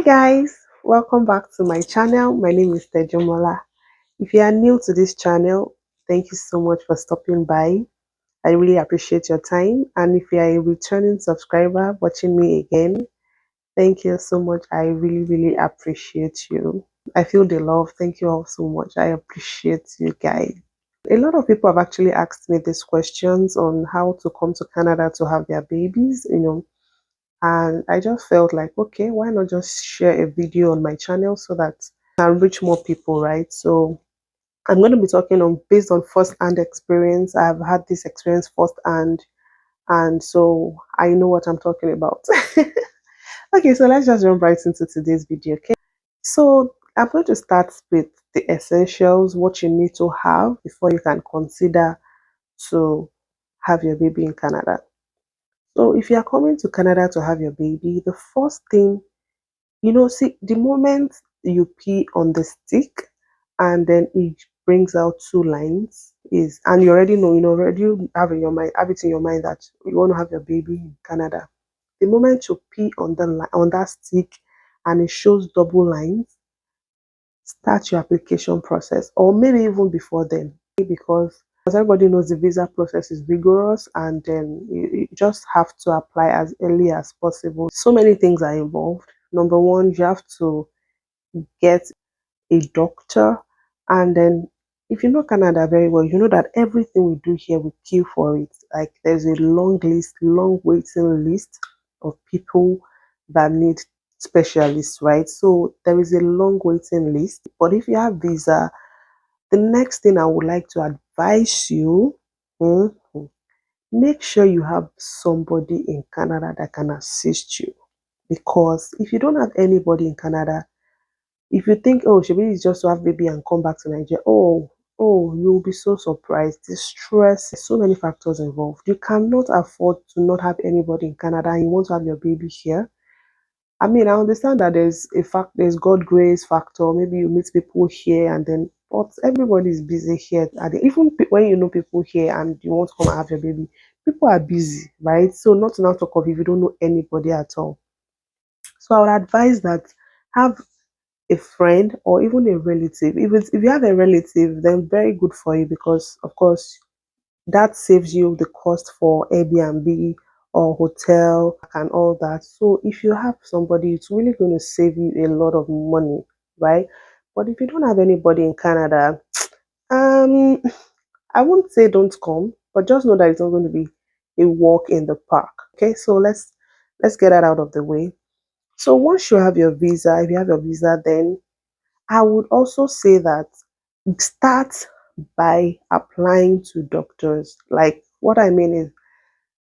Guys, welcome back to my channel. My name is Tejumola. If you are new to this channel, thank you so much for stopping by. I really appreciate your time. And if you are a returning subscriber watching me again, thank you so much. I really appreciate you. I feel the love. Thank you all so much. I appreciate you guys. A lot of people have actually asked me these questions on how to come to Canada to have their babies, and I just felt like, okay, why not just share a video on my channel so that I can reach more people, right? So I'm going to be talking on based on first-hand experience. I've had this experience firsthand, and so I know what I'm talking about. Okay, so let's just jump right into today's video. Okay, so I'm going to start with the essentials, what you need to have before you can consider to have your baby in Canada. So if you are coming to Canada to have your baby, the first thing, see, the moment you pee on the stick and then it brings out two lines and you already know, already have it in your mind that you want to have your baby in Canada. The moment you pee on on that stick and it shows double lines, start your application process, or maybe even before then, because everybody knows the visa process is rigorous, and then you just have to apply as early as possible. So many things are involved. Number one, you have to get a doctor, and then if you know Canada very well, you know that everything we do here, we queue for it. Like, there's a long waiting list of people that need specialists, right? So there is a long waiting list. But if you have visa, the next thing I would like to advise you, make sure you have somebody in Canada that can assist you. Because if you don't have anybody in Canada, if you think, oh, Shebi is just to have baby and come back to Nigeria, you'll be so surprised. The stress, so many factors involved. You cannot afford to not have anybody in Canada and you want to have your baby here. I mean, I understand that there's God grace factor. Maybe you meet people here and then, but everybody is busy here. And even when you know people here and you want to come and have your baby, people are busy, right? So not to now talk of if you don't know anybody at all. So I would advise that have a friend or even a relative. If you have a relative, then very good for you, because of course that saves you the cost for Airbnb or hotel and all that. So if you have somebody, it's really going to save you a lot of money, right? But if you don't have anybody in Canada, um I won't say don't come, but just know that it's not going to be a walk in the park. Okay, so let's get that out of the way. So once you have your visa, if you have your visa, then I would also say that start by applying to doctors. Like, what I mean is,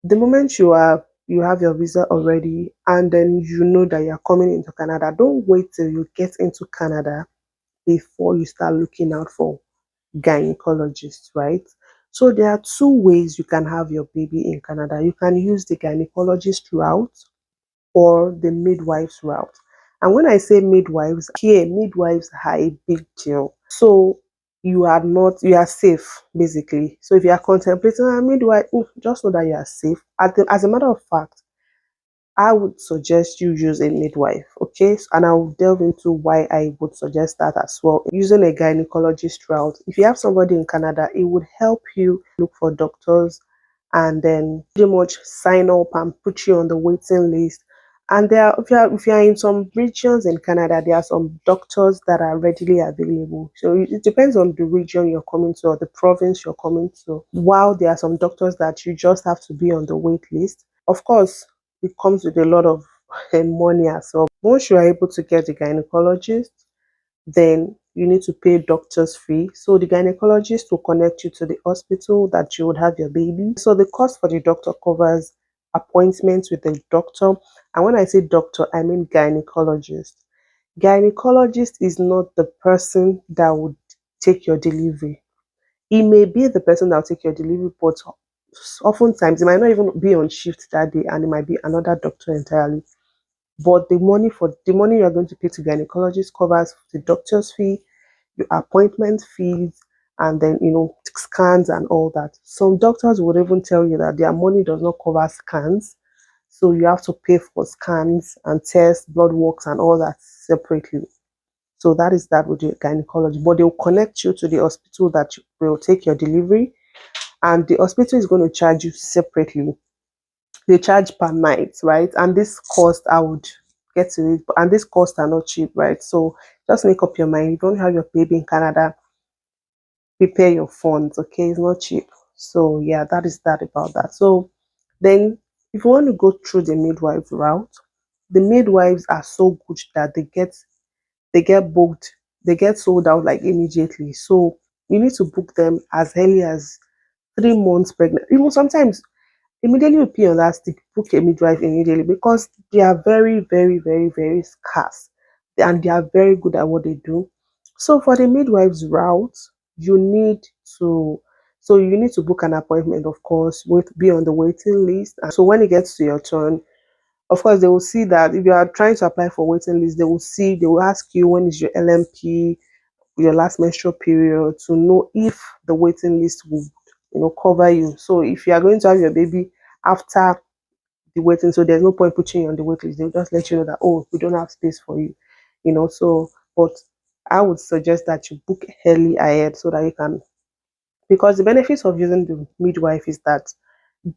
the moment you have your visa already and then you know that you're coming into Canada, don't wait till you get into Canada before you start looking out for gynecologists, right? So there are two ways you can have your baby in Canada. You can use the gynecologist route or the midwives route. And when I say midwives, here midwives are a big deal. So you are safe basically. So if you are contemplating a midwife, just know that you are safe. As a matter of fact, I would suggest you use a midwife, okay? And I will delve into why I would suggest that as well. Using a gynecologist route, if you have somebody in Canada, it would help you look for doctors and then pretty much sign up and put you on the waiting list. And if you are in some regions in Canada, there are some doctors that are readily available. So it depends on the region you're coming to or the province you're coming to. While there are some doctors that you just have to be on the wait list, of course, it comes with a lot of money as well. Once you are able to get the gynecologist, then you need to pay doctor's fee. So the gynecologist will connect you to the hospital that you would have your baby. So the cost for the doctor covers appointments with the doctor. And when I say doctor, I mean gynecologist. Gynecologist is not the person that would take your delivery. He may be the person that will take your delivery, but oftentimes it might not even be on shift that day and it might be another doctor entirely. But the money you're going to pay to gynecologist covers the doctor's fee, your appointment fees, and then scans and all that. Some doctors would even tell you that their money does not cover scans. So you have to pay for scans and tests, blood works, and all that separately. So that is that with the gynecology. But they'll connect you to the hospital that will take your delivery, and the hospital is going to charge you separately. They charge per night, right? And this cost, I would get to it, and this costs are not cheap, right? So just make up your mind. You don't have your baby in Canada, prepare your funds, okay? It's not cheap. So yeah, that is that about that. So then if you want to go through the midwife route, the midwives are so good that they get booked, they get sold out like immediately. So you need to book them as early as 3 months pregnant. Even sometimes immediately you pay on that stick, book a midwife immediately, because they are very, very, very, very scarce, and they are very good at what they do. So for the midwives route, you need to you need to book an appointment, of course, be on the waiting list. And so when it gets to your turn, of course, they will see that if you are trying to apply for waiting list, they will ask you when is your LMP, your last menstrual period, to know if the waiting list will cover you. So if you are going to have your baby after the waiting, so there's no point putting you on the wait list. They'll just let you know that, oh, we don't have space for you, so but I would suggest that you book early ahead so that you can, because the benefits of using the midwife is that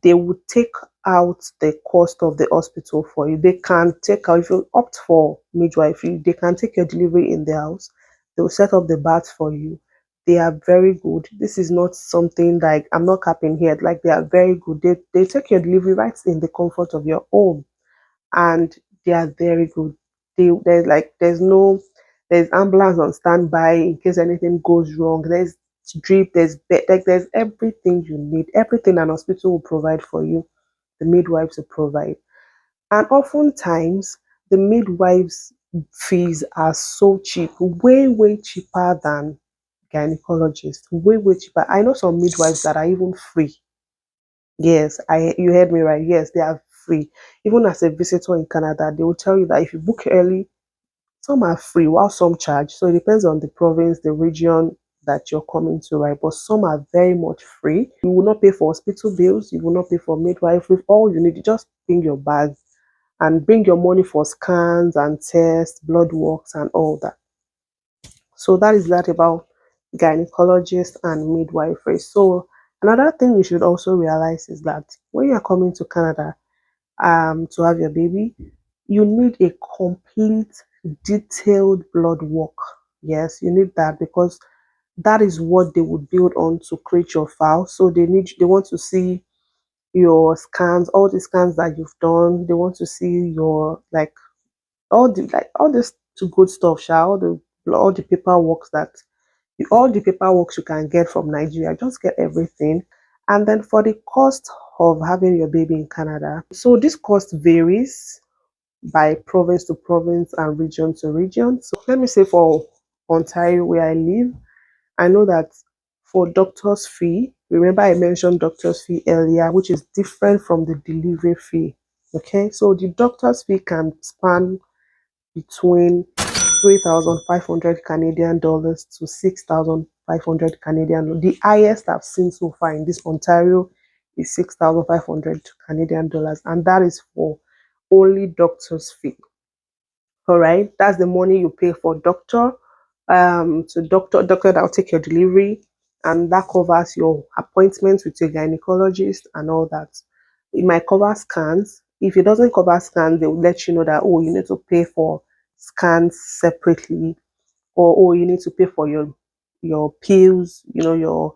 they will take out the cost of the hospital for you. They can take out, if you opt for midwifery, they can take your delivery in the house. They will set up the bath for you. They are very good. This is not something like, I'm not capping here. Like, they are very good. They take your delivery right in the comfort of your home, and they are very good. There's ambulance on standby in case anything goes wrong. There's drip, there's everything you need, everything an hospital will provide for you, the midwives will provide. And oftentimes the midwives fees are so cheap, way, way cheaper than gynecologists, way, way cheaper. I know some midwives that are even free. Yes, you heard me right. Yes, they are free. Even as a visitor in Canada, they will tell you that if you book early, some are free while some charge. So it depends on the province, the region that you're coming to, right? But some are very much free. You will not pay for hospital bills, you will not pay for midwifery. All you need, you just bring your bag and bring your money for scans and tests, blood works, and all that. So that is that about gynecologists and midwifery. So another thing you should also realize is that when you're coming to Canada to have your baby, you need a complete detailed blood work. Yes, you need that, because that is what they would build on to create your file. So they want to see your scans, all the scans that you've done. They want to see your, like, all this to good stuff, all the paperwork you can get from Nigeria. Just get everything. And then for the cost of having your baby in Canada, so this cost varies by province to province and region to region. So let me say for Ontario, where I live, I know that for doctor's fee, remember I mentioned doctor's fee earlier, which is different from the delivery fee. Okay, so the doctor's fee can span between 3,500 Canadian dollars to 6,500 Canadian. The highest I've seen so far in this Ontario is 6,500 Canadian dollars, and that is for only doctor's fee. All right, that's the money you pay for doctor, doctor that will take your delivery, and that covers your appointments with your gynecologist and all that. It might cover scans. If it doesn't cover scans, they will let you know that, oh, you need to pay for scans separately, or oh, you need to pay for your pills, your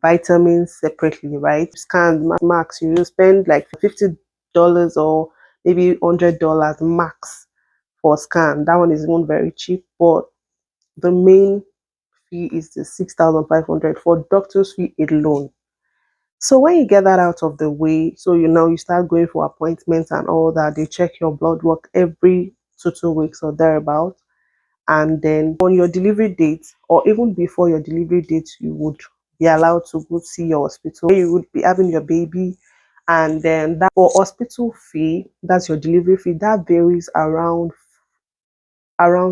vitamins separately, right? Scans max, you spend like $50 or maybe $100 max for scan. That one is even very cheap, but the main fee is the 6,500 for doctor's fee alone. So when you get that out of the way, so you start going for appointments and all that. They check your blood work every 2 weeks or thereabout. And then on your delivery date, or even before your delivery date, you would be allowed to go see your hospital where you would be having your baby. And then that for hospital fee, that's your delivery fee, that varies around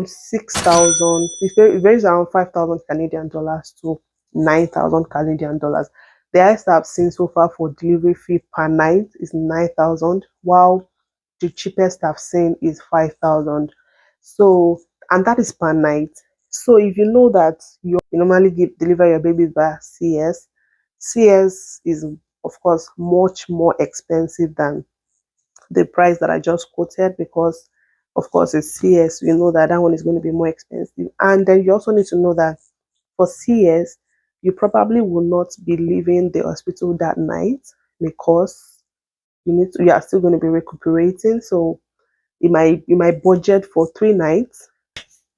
6,000. It varies around 5,000 Canadian dollars to 9,000 Canadian dollars. The highest I've seen so far for delivery fee per night is 9,000, while the cheapest I've seen is 5,000. So, and that is per night. So if you know that you normally deliver your babies by CS, CS is of course much more expensive than the price that I just quoted, because of course it's CS. You know that that one is going to be more expensive. And then you also need to know that for CS, you probably will not be leaving the hospital that night, because you are still going to be recuperating. So you might budget for 3 nights.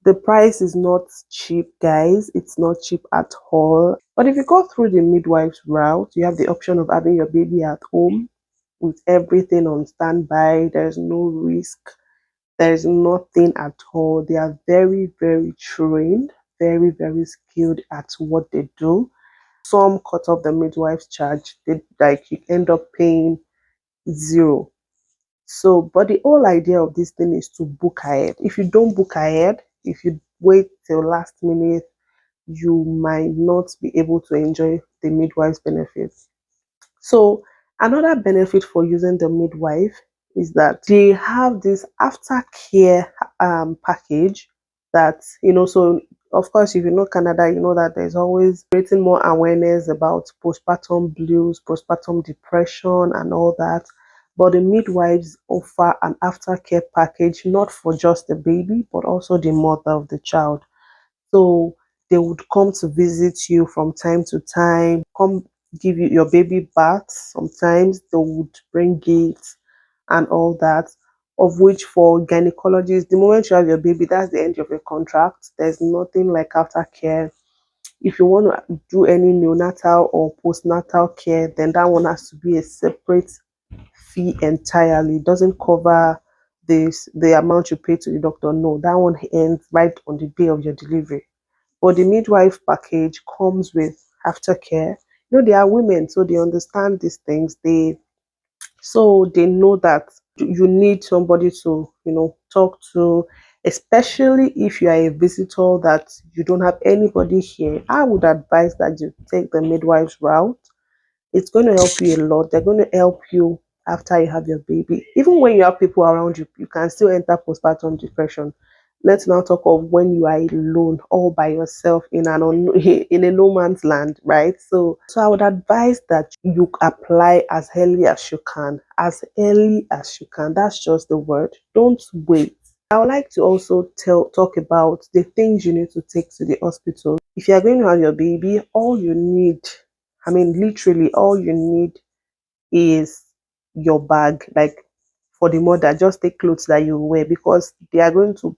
The price is not cheap, guys. It's not cheap at all. But if you go through the midwife's route, you have the option of having your baby at home with everything on standby. There's no risk. There's nothing at all. They are very, very trained, very, very skilled at what they do. Some cut off the midwife's charge. They like you end up paying zero. So, but the whole idea of this thing is to book ahead. If you don't book ahead, if you wait till last minute, you might not be able to enjoy the midwife's benefits. So another benefit for using the midwife is that they have this aftercare package that, so of course, if you know Canada, you know that there's always creating more awareness about postpartum blues, postpartum depression, and all that. But the midwives offer an aftercare package, not for just the baby, but also the mother of the child. So they would come to visit you from time to time, come give you your baby baths. Sometimes they would bring gifts and all that. Of which, for gynecologists, the moment you have your baby, that's the end of your contract. There's nothing like aftercare. If you want to do any neonatal or postnatal care, then that one has to be a separate fee entirely. It doesn't cover the amount you pay to the doctor. No, that one ends right on the day of your delivery. But the midwife package comes with aftercare. They are women, so they understand these things. They know that you need somebody to, talk to, especially if you are a visitor that you don't have anybody here. I would advise that you take the midwife's route. It's going to help you a lot. They're going to help you after you have your baby. Even when you have people around you, you can still enter postpartum depression. Let's now talk of when you are alone, all by yourself in in a no man's land, right? So I would advise that you apply as early as you can. As early as you can. That's just the word. Don't wait. I would like to also talk about the things you need to take to the hospital. If you are going to have your baby, all you need, I mean, literally, all you need is your bag. Like for the mother, just take clothes that you wear, because they are going to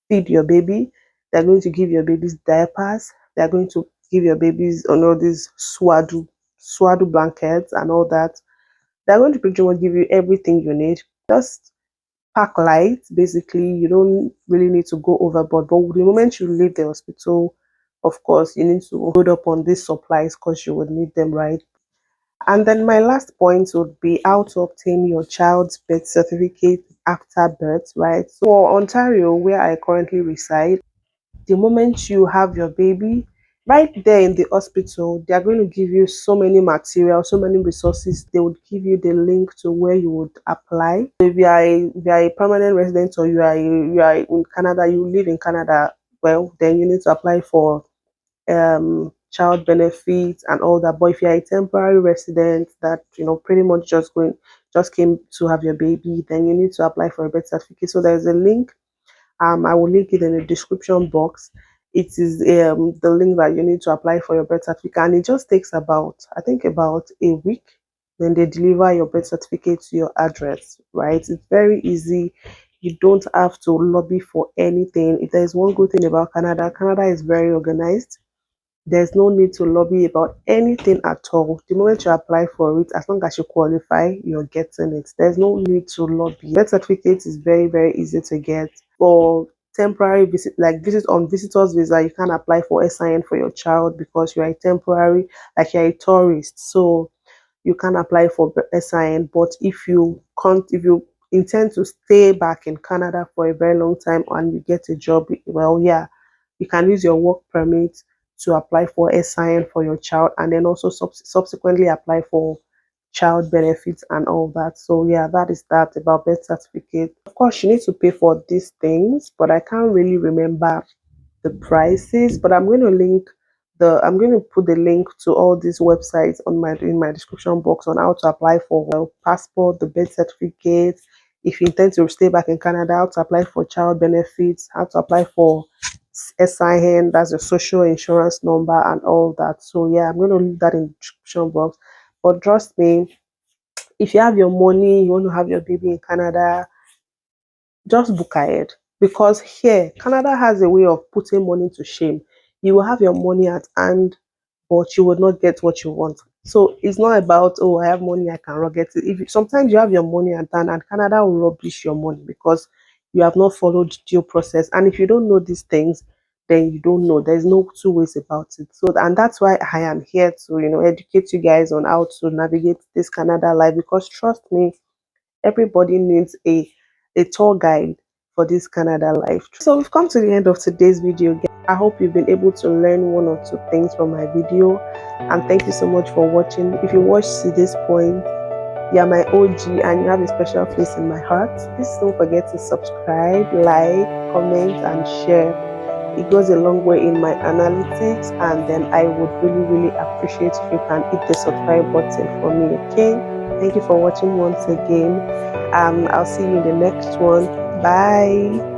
feed your baby. They're going to give your babies diapers. They're going to give your babies all these swaddle blankets and all that. They're going to pretty much give you everything you need. Just pack light. Basically, you don't really need to go overboard. But the moment you leave the hospital, of course, you need to load up on these supplies, because you would need them, right? And then my last point would be how to obtain your child's birth certificate after birth, right? So for Ontario, where I currently reside, the moment you have your baby, right there in the hospital, they are going to give you so many materials, so many resources. They would give you the link to where you would apply. If you are a permanent resident, or you are in Canada, you live in Canada, well, then you need to apply for child benefits and all that. But if you're a temporary resident that pretty much just came to have your baby, then you need to apply for a birth certificate. So there's a link. I will link it in the description box. It is the link that you need to apply for your birth certificate, and it just takes about, I think, about a week. Then they deliver your birth certificate to your address, right? It's very easy. You don't have to lobby for anything. If there's one good thing about Canada, Canada is very organized. There's no need to lobby about anything at all. The moment you apply for it, as long as you qualify, you're getting it. There's no need to lobby. Birth certificate is very, very easy to get. For temporary visit, like visit on visitors visa, you can apply for SIN for your child, because you're a temporary, like you're a tourist. So you can apply for SIN. But if you intend to stay back in Canada for a very long time and you get a job, well, yeah, you can use your work permit to apply for SIN for your child, and then also subsequently apply for child benefits and all that. So yeah, that is that about birth certificate. Of course, you need to pay for these things, but I can't really remember the prices. But I'm going to put the link to all these websites on my in my description box on how to apply for passport, the birth certificate, if you intend to stay back in Canada, how to apply for child benefits, how to apply for SIN, that's your social insurance number, and all that. So yeah, I'm going to leave that in the description box. But trust me, if you have your money, you want to have your baby in Canada, just book ahead, because here Canada has a way of putting money to shame. You will have your money at hand, but you will not get what you want. So it's not about, oh, I have money, I cannot get it. If sometimes you have your money at hand and Canada will rubbish your money because you have not followed due process. And if you don't know these things, then you don't know. There's no two ways about it. So and that's why I am here to, educate you guys on how to navigate this Canada life, because trust me, everybody needs a tour guide for this Canada life. So we've come to the end of today's video. I hope you've been able to learn one or two things from my video, and thank you so much for watching. If you watched to this point, you're my OG and you have a special place in my heart. Please don't forget to subscribe, like, comment, and share. It goes a long way in my analytics, and then I would really appreciate if you can hit the subscribe button for me. Okay, thank you for watching once again. I'll see you in the next one. Bye.